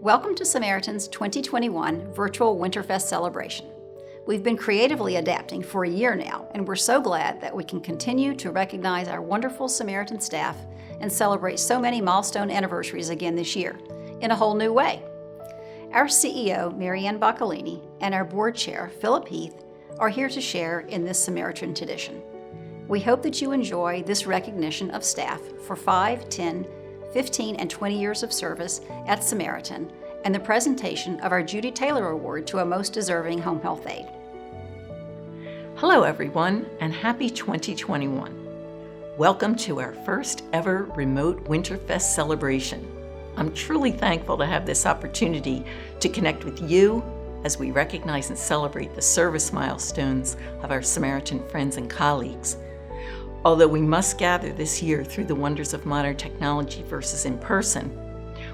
Welcome to Samaritan's 2021 Virtual Winterfest celebration. We've been creatively adapting for a year now, and we're so glad that we can continue to recognize our wonderful Samaritan staff and celebrate so many milestone anniversaries again this year, in a whole new way. Our CEO, Boccolini, and our board chair, Phillip Heath, are here to share in this Samaritan tradition. We hope that you enjoy this recognition of staff for 5, 10, 15, and 20 years of service at Samaritan, and the presentation of our Judy Taylor Award to a most deserving home health aide. Hello everyone, and happy 2021. Welcome to our first ever remote Winterfest celebration. I'm truly thankful to have this opportunity to connect with you as we recognize and celebrate the service milestones of our Samaritan friends and colleagues. Although we must gather this year through the wonders of modern technology versus in person,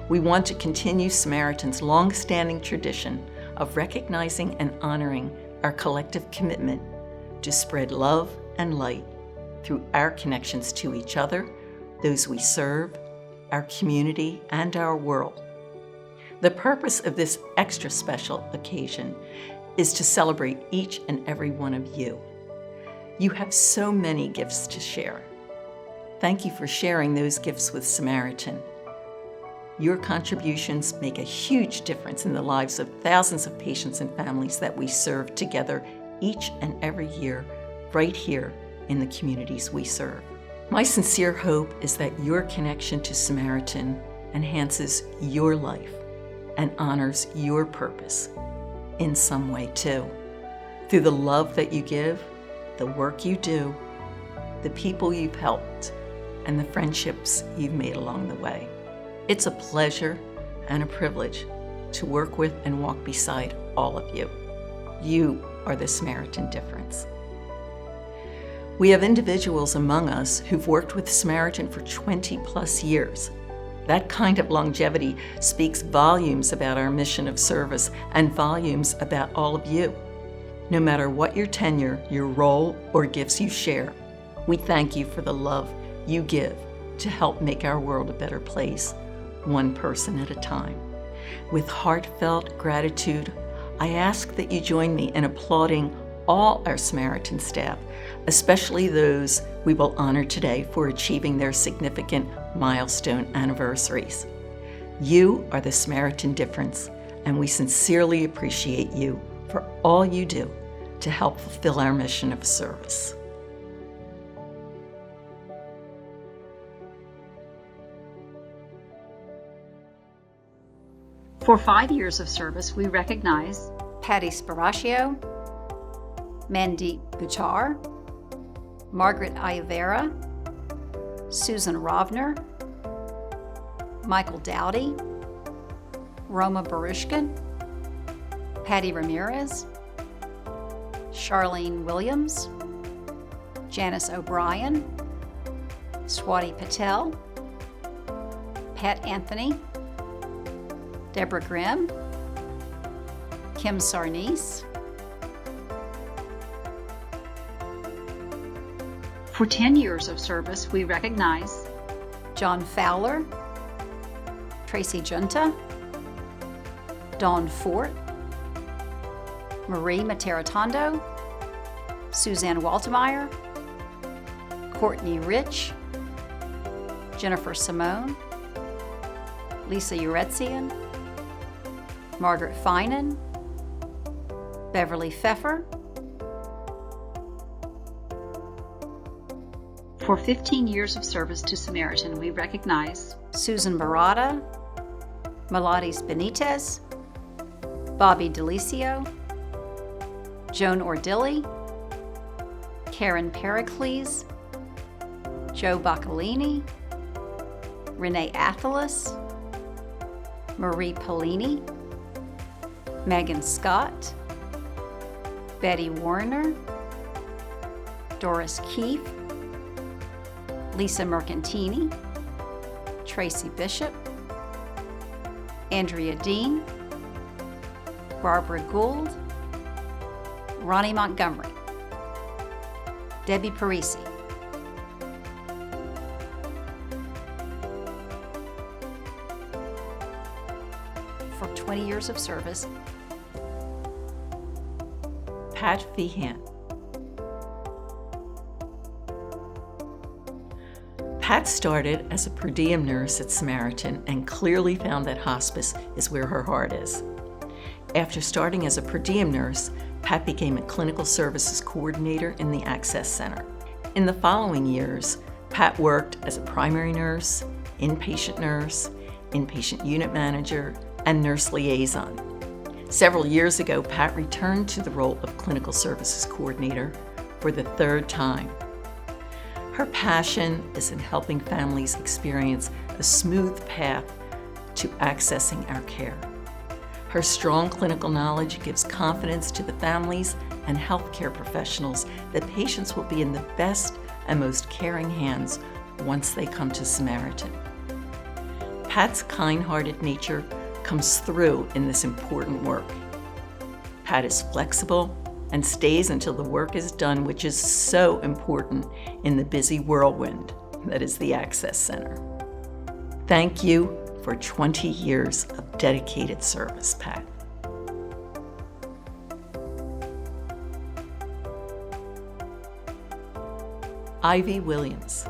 we want to continue Samaritan's long-standing tradition of recognizing and honoring our collective commitment to spread love and light through our connections to each other, those we serve, our community, and our world. The purpose of this extra special occasion is to celebrate each and every one of you. You have so many gifts to share. Thank you for sharing those gifts with Samaritan. Your contributions make a huge difference in the lives of thousands of patients and families that we serve together each and every year, right here in the communities we serve. My sincere hope is that your connection to Samaritan enhances your life and honors your purpose in some way too, through the love that you give, the work you do, the people you've helped, and the friendships you've made along the way. It's a pleasure and a privilege to work with and walk beside all of you. You are the Samaritan difference. We have individuals among us who've worked with Samaritan for 20 plus years. That kind of longevity speaks volumes about our mission of service and volumes about all of you. No matter what your tenure, your role, or gifts you share, we thank you for the love you give to help make our world a better place, one person at a time. With heartfelt gratitude, I ask that you join me in applauding all our Samaritan staff, especially those we will honor today for achieving their significant milestone anniversaries. You are the Samaritan difference, and we sincerely appreciate you for all you do to help fulfill our mission of service. For 5 years of service, we recognize Patty Sparaccio, Mandeep Buttar, Margaret Ayavera, Susan Rovner, Michael Dowdy, Roma Barushkin, Patty Ramirez, Charlene Williams, Janice O'Brien, Swati Patel, Pat Anthony, Deborah Grimm, Kim Sarnice. For 10 years of service, we recognize John Fowler, Tracy Junta, Dawn Fort, Marie Materatondo, Suzanne Waltemeyer, Courtney Rich, Jennifer Simone, Lisa Uretzian, Margaret Finan, Beverly Pfeffer. For 15 years of service to Samaritan, we recognize Susan Barada, Melodies Benitez, Bobby Delicio, Joan Ordilli, Karen Pericles, Joe Boccolini, Renee Athalis, Marie Polini, Megan Scott, Betty Warner, Doris Keefe, Lisa Mercantini, Tracy Bishop, Andrea Dean, Barbara Gould, Ronnie Montgomery, Debbie Parisi. 20 years of service. Pat Feehan. Pat started as a per diem nurse at Samaritan and clearly found that hospice is where her heart is. After starting as a per diem nurse, Pat became a clinical services coordinator in the Access Center. In the following years, Pat worked as a primary nurse, inpatient unit manager, and nurse liaison. Several years ago, Pat returned to the role of clinical services coordinator for the third time. Her passion is in helping families experience a smooth path to accessing our care. Her strong clinical knowledge gives confidence to the families and healthcare professionals that patients will be in the best and most caring hands once they come to Samaritan. Pat's kind-hearted nature comes through in this important work. Pat is flexible and stays until the work is done, which is so important in the busy whirlwind that is the Access Center. Thank you for 20 years of dedicated service, Pat. Ivey Williams.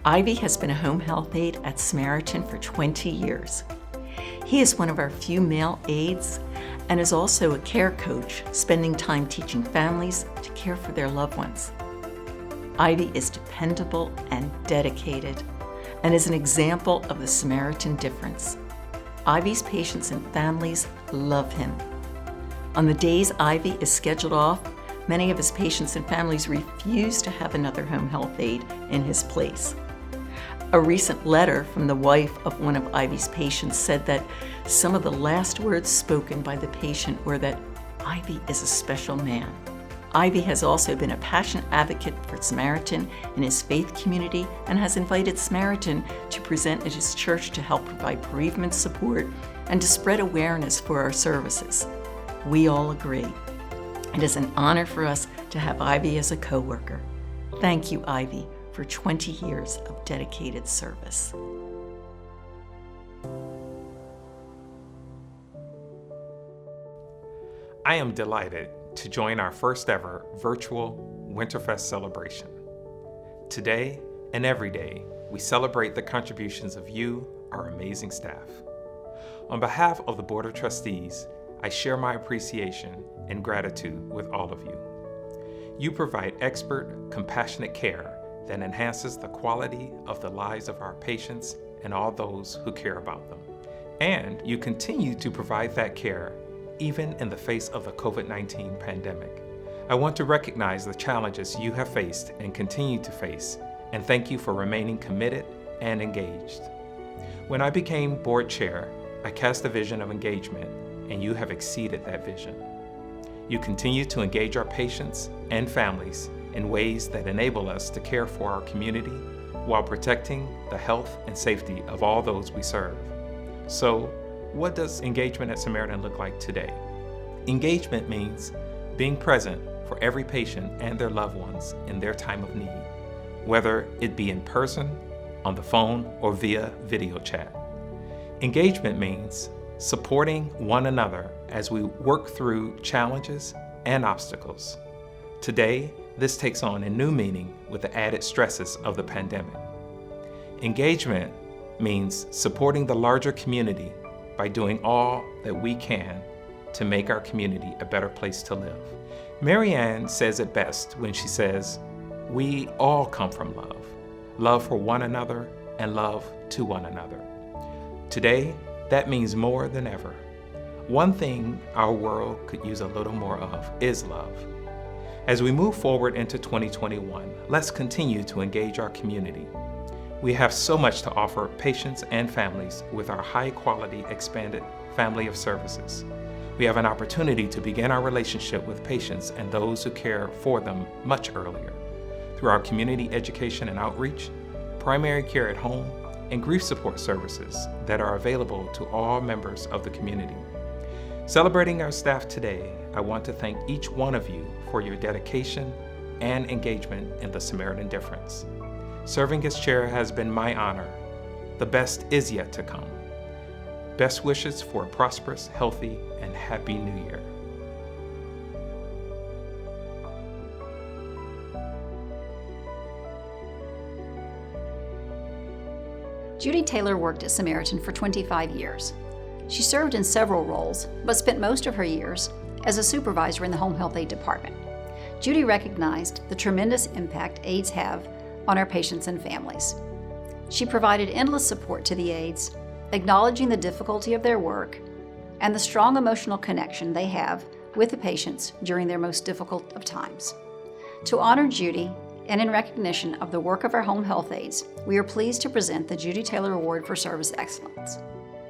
Ivey has been a home health aide at Samaritan for 20 years. He is one of our few male aides and is also a care coach, spending time teaching families to care for their loved ones. Ivey is dependable and dedicated and is an example of the Samaritan difference. Ivey's patients and families love him. On the days Ivey is scheduled off, many of his patients and families refuse to have another home health aide in his place. A recent letter from the wife of one of Ivey's patients said that some of the last words spoken by the patient were that Ivey is a special man. Ivey has also been a passionate advocate for Samaritan in his faith community and has invited Samaritan to present at his church to help provide bereavement support and to spread awareness for our services. We all agree. It is an honor for us to have Ivey as a co-worker. Thank you, Ivey, for 20 years of dedicated service. I am delighted to join our first ever virtual Winterfest celebration. Today and every day, we celebrate the contributions of you, our amazing staff. On behalf of the Board of Trustees, I share my appreciation and gratitude with all of you. You provide expert, compassionate care that enhances the quality of the lives of our patients and all those who care about them. And you continue to provide that care even in the face of the COVID-19 pandemic. I want to recognize the challenges you have faced and continue to face, and thank you for remaining committed and engaged. When I became board chair, I cast a vision of engagement, and you have exceeded that vision. You continue to engage our patients and families in ways that enable us to care for our community while protecting the health and safety of all those we serve. So, what does engagement at Samaritan look like today? Engagement means being present for every patient and their loved ones in their time of need, whether it be in person, on the phone, or via video chat. Engagement means supporting one another as we work through challenges and obstacles. Today, this takes on a new meaning with the added stresses of the pandemic. Engagement means supporting the larger community by doing all that we can to make our community a better place to live. Mary Ann says it best when she says, "We all come from love for one another and love to one another." Today, that means more than ever. One thing our world could use a little more of is love. As we move forward into 2021, let's continue to engage our community. We have so much to offer patients and families with our high-quality, expanded family of services. We have an opportunity to begin our relationship with patients and those who care for them much earlier through our community education and outreach, primary care at home, and grief support services that are available to all members of the community. Celebrating our staff today, I want to thank each one of you for your dedication and engagement in the Samaritan difference. Serving as chair has been my honor, The best is yet to come. Best wishes for a prosperous, healthy, and happy New Year. Judy Taylor worked at Samaritan for 25 years. She served in several roles, but spent most of her years as a supervisor in the home health aide department. Judy recognized the tremendous impact aides have on our patients and families. She provided endless support to the aides, acknowledging the difficulty of their work and the strong emotional connection they have with the patients during their most difficult of times. To honor Judy, and in recognition of the work of our home health aides, we are pleased to present the Judy Taylor Award for Service Excellence.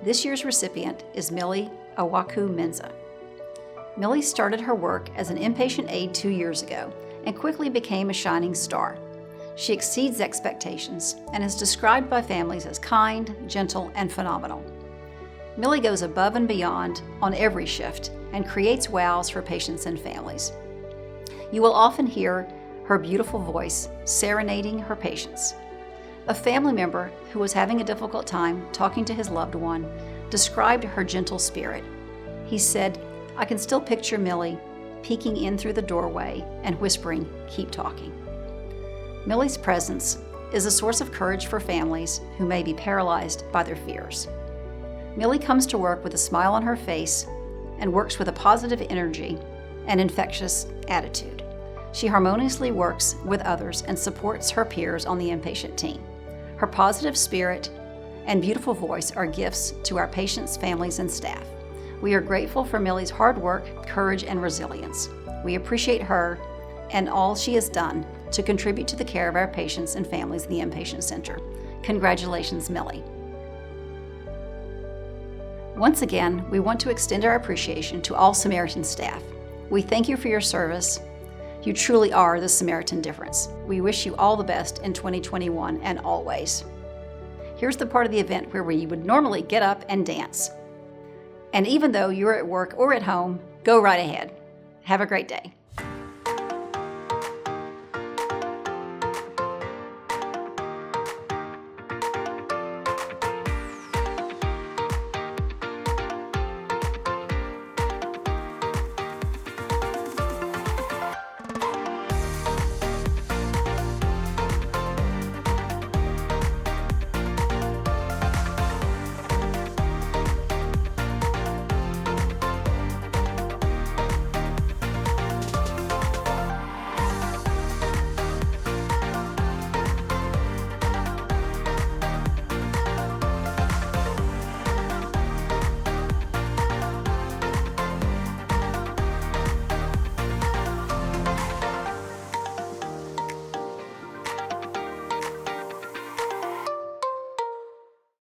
This year's recipient is Millie Awuku-Mensah. Millie started her work as an inpatient aide 2 years ago and quickly became a shining star. She exceeds expectations and is described by families as kind, gentle, and phenomenal. Millie goes above and beyond on every shift and creates wows for patients and families. You will often hear her beautiful voice serenading her patients. A family member who was having a difficult time talking to his loved one described her gentle spirit. He said, "I can still picture Millie peeking in through the doorway and whispering, 'Keep talking.'" Millie's presence is a source of courage for families who may be paralyzed by their fears. Millie comes to work with a smile on her face and works with a positive energy and infectious attitude. She harmoniously works with others and supports her peers on the inpatient team. Her positive spirit and beautiful voice are gifts to our patients, families, and staff. We are grateful for Millie's hard work, courage, and resilience. We appreciate her and all she has done to contribute to the care of our patients and families in the inpatient center. Congratulations, Millie. Once again, we want to extend our appreciation to all Samaritan staff. We thank you for your service. You truly are the Samaritan difference. We wish you all the best in 2021 and always. Here's the part of the event where we would normally get up and dance. And even though you're at work or at home, go right ahead. Have a great day.